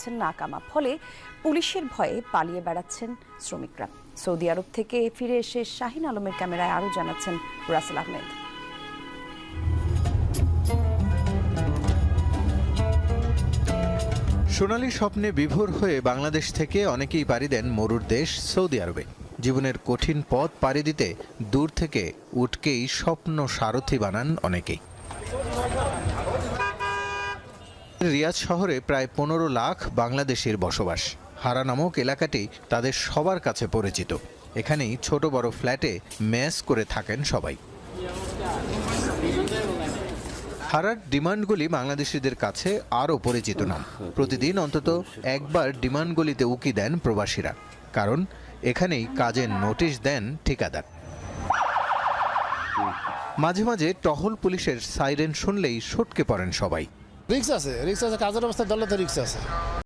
পাচ্ছেন না কামা, ফলে পুলিশের ভয়ে পালিয়ে বেড়াচ্ছেন শ্রমিকরা। সৌদি আরব থেকে ফিরে এসে শাহিন আলমের ক্যামেরায় আরও জানাচ্ছেন রাসেল আহমেদ। সোনালী স্বপ্নে বিভোর হয়ে বাংলাদেশ থেকে অনেকেই পাড়ি দেন মরুর দেশ সৌদি আরবে। জীবনের কঠিন পথ পাড়ি দিতে দূর থেকে উটকেই স্বপ্ন সারথি বানান অনেকেই। রিয়াদ শহরে প্রায় 15 লাখ বাংলাদেশির বসবাস। হারা নামক এলাকাটি তাদের সবার কাছে পরিচিত। এখানেই ছোট বড় ফ্ল্যাটে মেস করে থাকেন সবাই। হারার ডিমান্ডগুলি বাংলাদেশিদের কাছে আরও পরিচিত নাম। প্রতিদিন অন্তত একবার ডিমান্ডগুলিতে উকি দেন প্রবাসীরা, কারণ এখানেই কাজের নোটিশ দেন ঠিকাদার। মাঝে মাঝে টহল পুলিশের সাইরেন শুনলেই সটকে পড়েন সবাই। রিক্স আছে, কাজের অবস্থায় দলে তো রিক্স আছে।